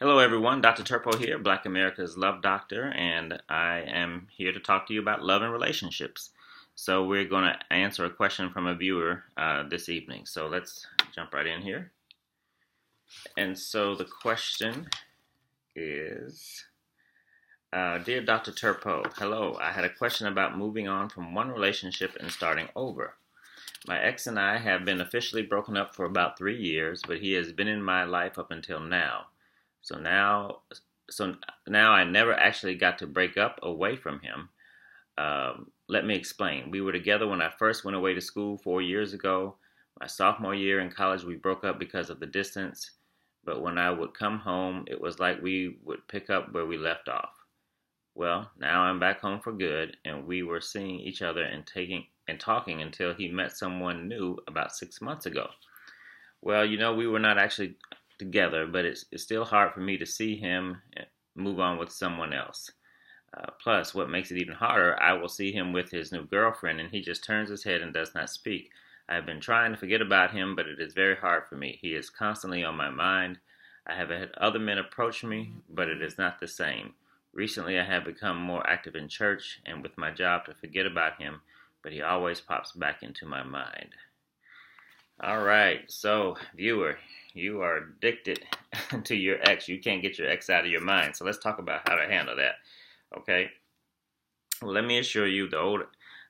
Hello, everyone. Dr. Turpeau here, Black America's Love Doctor, and I am here to talk to you about love and relationships. So, we're going to answer a question from a viewer this evening. So, let's jump right in here. And so, the question is Dear Dr. Turpeau, hello. I had a question about moving on from one relationship and starting over. My ex and I have been officially broken up for about 3 years, but he has been in my life up until now. So now, so now I never actually got to break up away from him. Let me explain. We were together when I first went away to school 4 years ago. My sophomore year in college, we broke up because of the distance. But when I would come home, it was like we would pick up where we left off. Well, now I'm back home for good, and we were seeing each other and talking until he met someone new about 6 months ago. Well, we were not actually together, but it's still hard for me to see him move on with someone else. Plus, what makes it even harder, I will see him with his new girlfriend, and he just turns his head and does not speak. I have been trying to forget about him, but it is very hard for me. He is constantly on my mind. I have had other men approach me, but it is not the same. Recently, I have become more active in church and with my job to forget about him, but he always pops back into my mind. All right, so viewer, you are addicted to your ex. You can't get your ex out of your mind. So let's talk about how to handle that. Okay. Well, let me assure you, the old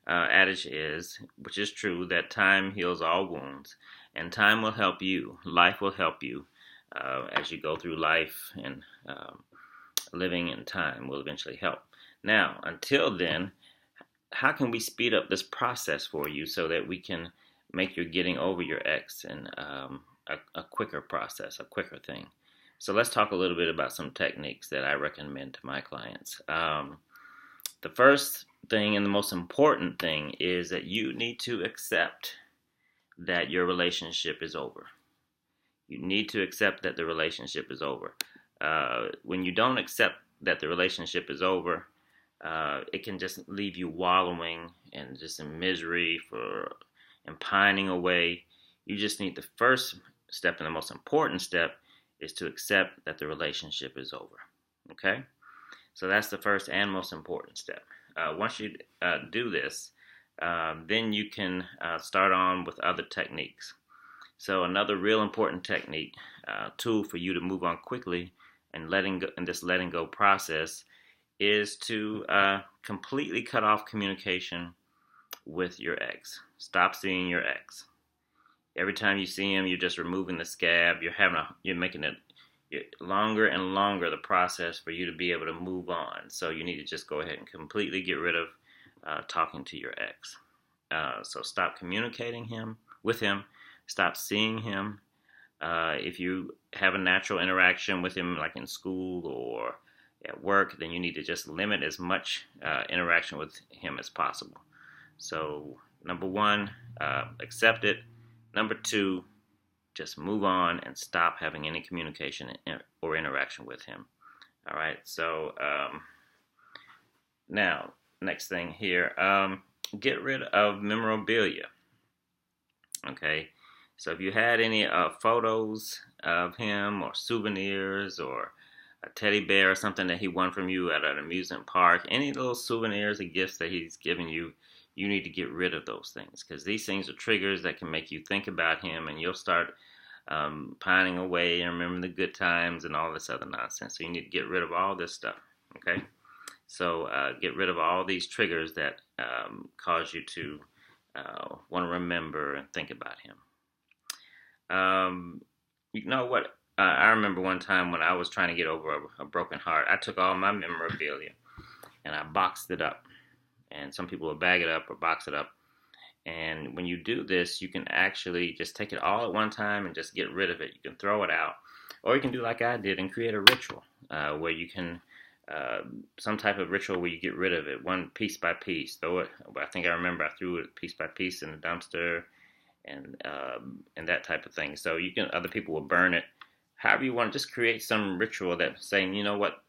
adage is, which is true, that time heals all wounds, and time will help you. Life will help you as you go through life, and living in time will eventually help. Now, until then, how can we speed up this process for you so that we can make your getting over your ex and a quicker process, a quicker thing? So let's talk a little bit about some techniques that I recommend to my clients. The first thing and the most important thing is that you need to accept that your relationship is over. You need to accept that the relationship is over. When you don't accept that the relationship is over, it can just leave you wallowing and just in misery and pining away. You just need the first step, and the most important step is to accept that the relationship is over. Okay? So that's the first and most important step. Once you do this, then you can start on with other techniques. So another real important technique, tool for you to move on quickly and this letting go process is to completely cut off communication with your ex. Stop seeing your ex. Every time you see him, you're just removing the scab. You're making it longer and longer, the process for you to be able to move on. So you need to just go ahead and completely get rid of talking to your ex. So stop communicating with him. Stop seeing him. If you have a natural interaction with him, like in school or at work, then you need to just limit as much interaction with him as possible. So, number one, accept it. Number two, just move on and stop having any communication or interaction with him. All right, so now, next thing here, get rid of memorabilia. Okay, so if you had any photos of him or souvenirs or a teddy bear or something that he won from you at an amusement park, any little souvenirs or gifts that he's given you, you need to get rid of those things, because these things are triggers that can make you think about him, and you'll start pining away and remembering the good times and all this other nonsense. So you need to get rid of all this stuff, okay? So get rid of all these triggers that cause you to want to remember and think about him. You know what? I remember one time when I was trying to get over a broken heart, I took all my memorabilia and I boxed it up. And some people will bag it up or box it up. And when you do this, you can actually just take it all at one time and just get rid of it. You can throw it out. Or you can do like I did and create a ritual where you can, some type of ritual where you get rid of it, one piece by piece. Throw it, I think I remember I threw it piece by piece in the dumpster and that type of thing. So other people will burn it. However you want, just create some ritual that saying, you know what,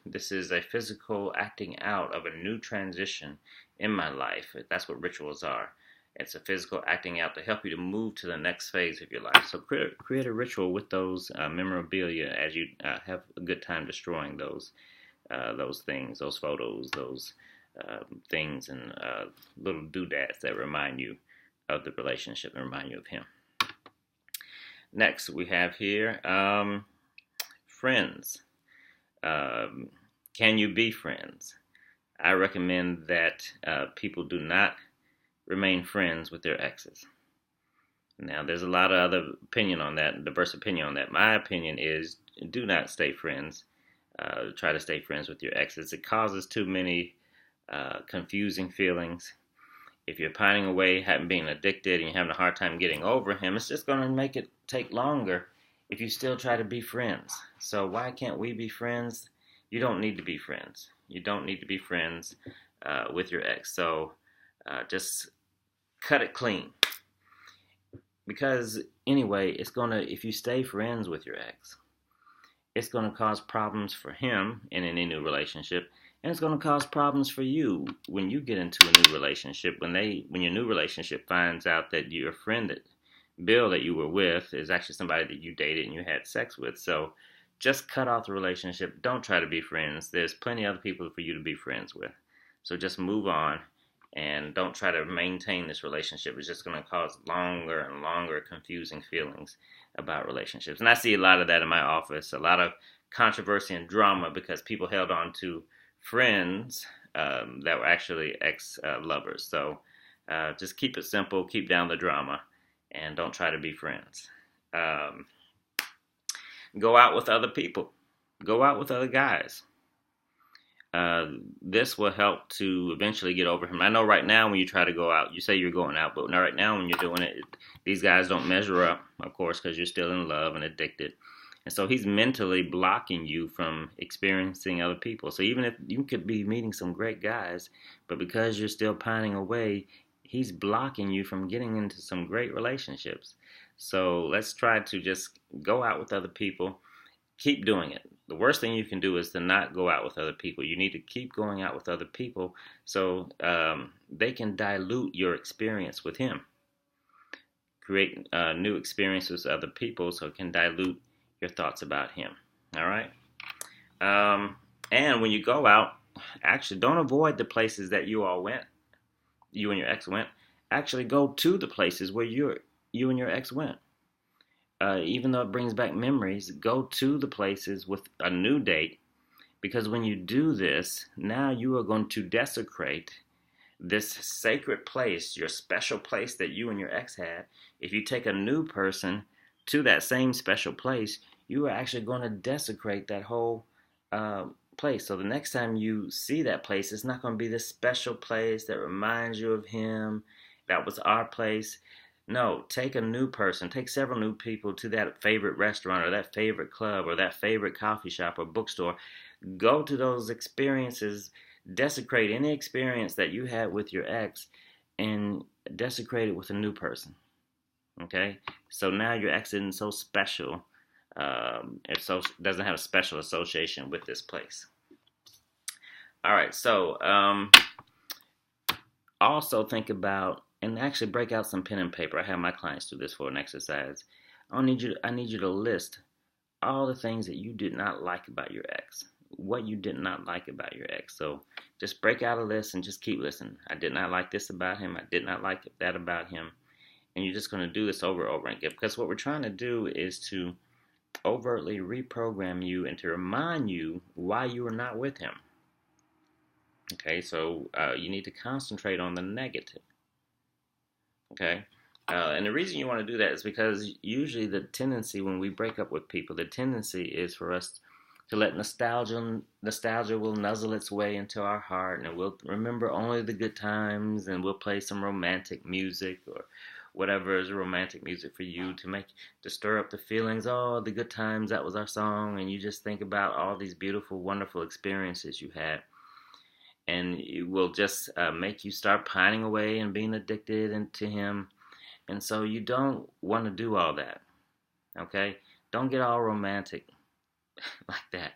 this is a physical acting out of a new transition in my life. That's what rituals are. It's a physical acting out to help you to move to the next phase of your life. So create a ritual with those memorabilia as you have a good time destroying those things, those photos, those things, and little doodads that remind you of the relationship and remind you of him. Next, we have here friends. Can you be friends? I recommend that people do not remain friends with their exes. Now, there's a lot of other opinion on that, diverse opinion on that. My opinion is do not stay friends. Try to stay friends with your exes. It causes too many confusing feelings. If you're pining away, being addicted, and you're having a hard time getting over him, it's just going to make it take longer if you still try to be friends. So why can't we be friends? You don't need to be friends. You don't need to be friends with your ex. So just cut it clean. Because anyway, if you stay friends with your ex, it's going to cause problems for him in any new relationship, and it's going to cause problems for you when you get into a new relationship. When your new relationship finds out that your friend Bill that you were with is actually somebody that you dated and you had sex with. So just cut off the relationship. Don't try to be friends. There's plenty of other people for you to be friends with. So just move on and don't try to maintain this relationship. It's just going to cause longer and longer confusing feelings about relationships. And I see a lot of that in my office, a lot of controversy and drama because people held on to friends that were actually ex-lovers. So just keep it simple, keep down the drama, and don't try to be friends. Go out with other people. Go out with other guys. This will help to eventually get over him. I know right now when you try to go out, you say you're going out, but right now when you're doing it, these guys don't measure up, of course, because you're still in love and addicted. And so he's mentally blocking you from experiencing other people. So even if you could be meeting some great guys, but because you're still pining away, he's blocking you from getting into some great relationships. So let's try to just go out with other people. Keep doing it. The worst thing you can do is to not go out with other people. You need to keep going out with other people so they can dilute your experience with him. Create new experiences with other people so it can dilute your thoughts about him. All right? And when you go out, actually don't avoid the places that you and your ex went. Actually go to the places where you and your ex went. Even though it brings back memories, go to the places with a new date, because when you do this, now you are going to desecrate this sacred place, your special place that you and your ex had. If you take a new person to that same special place, you are actually going to desecrate that whole place. So the next time you see that place, it's not going to be this special place that reminds you of him. That was our place. No, take a new person, take several new people to that favorite restaurant or that favorite club or that favorite coffee shop or bookstore. Go to those experiences, desecrate any experience that you had with your ex and desecrate it with a new person. Okay? So now your ex isn't so special. Doesn't have a special association with this place. All right, so also think about and actually break out some pen and paper. I have my clients do this for an exercise. I need you to list all the things that you did not like about your ex. What you did not like about your ex. So just break out a list and just keep listening. I did not like this about him. I did not like that about him. And you're just going to do this over and over again. Because what we're trying to do is to overtly reprogram you and to remind you why you were not with him. Okay, so you need to concentrate on the negative. Okay, and the reason you want to do that is because usually the tendency when we break up with people, the tendency is for us to let nostalgia will nuzzle its way into our heart, and we'll remember only the good times, and we'll play some romantic music or whatever is romantic music for you to stir up the feelings. Oh, the good times, that was our song, and you just think about all these beautiful, wonderful experiences you had. And it will just make you start pining away and being addicted to him. And so you don't want to do all that. Okay? Don't get all romantic like that.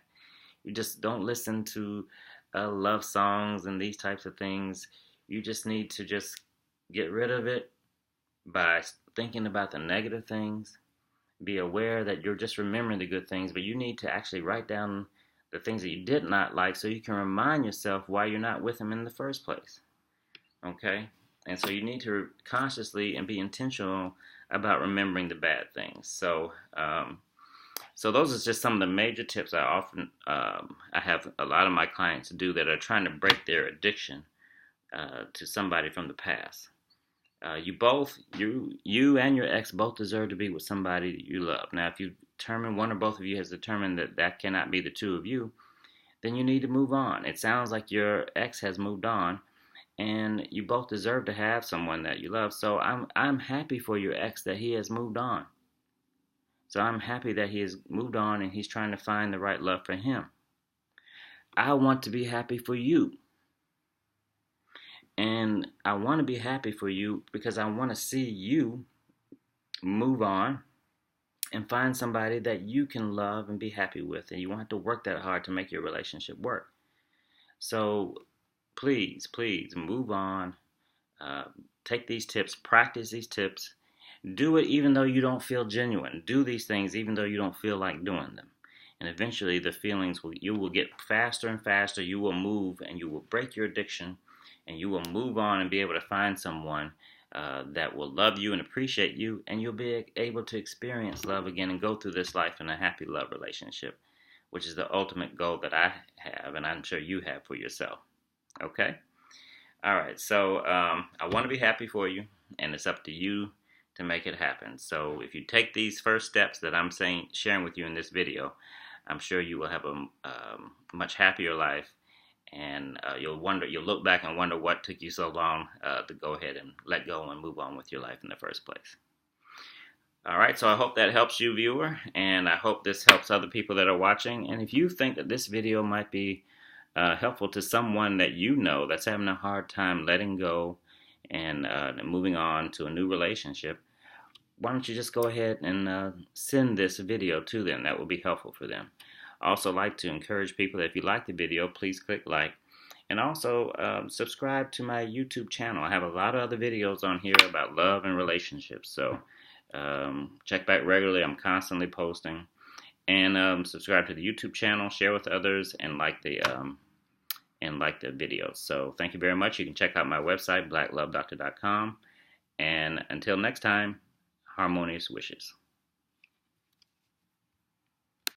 You just don't listen to love songs and these types of things. You just need to just get rid of it by thinking about the negative things. Be aware that you're just remembering the good things, but you need to actually write down the things that you did not like so you can remind yourself why you're not with them in the first place. Okay? And so you need to consciously and be intentional about remembering the bad things. So those are just some of the major tips I have a lot of my clients do that are trying to break their addiction to somebody from the past. You and your ex both deserve to be with somebody that you love. Now, if you determine one or both of you has determined that that cannot be the two of you, then you need to move on. It sounds like your ex has moved on, and you both deserve to have someone that you love. So I'm happy for your ex that he has moved on. So I'm happy that he has moved on and he's trying to find the right love for him. I want to be happy for you. And I want to be happy for you because I want to see you move on and find somebody that you can love and be happy with. And you won't have to work that hard to make your relationship work. So please move on. Take these tips, practice these tips. Do it even though you don't feel genuine. Do these things even though you don't feel like doing them. And eventually the feelings you will get faster and faster. You will move and you will break your addiction. And you will move on and be able to find someone that will love you and appreciate you, and you'll be able to experience love again and go through this life in a happy love relationship, which is the ultimate goal that I have, and I'm sure you have for yourself. Okay? All right, so I want to be happy for you, and it's up to you to make it happen. So if you take these first steps that I'm sharing with you in this video, I'm sure you will have a much happier life. And you'll look back and wonder what took you so long to go ahead and let go and move on with your life in the first place. All right, so I hope that helps you, viewer, and I hope this helps other people that are watching. And if you think that this video might be helpful to someone that you know that's having a hard time letting go and moving on to a new relationship, why don't you just go ahead and send this video to them? That will be helpful for them. I also like to encourage people that if you like the video, please click like. And also subscribe to my YouTube channel. I have a lot of other videos on here about love and relationships. So check back regularly. I'm constantly posting. And subscribe to the YouTube channel, share with others, and like the videos. So thank you very much. You can check out my website, blacklovedoctor.com. And until next time, harmonious wishes.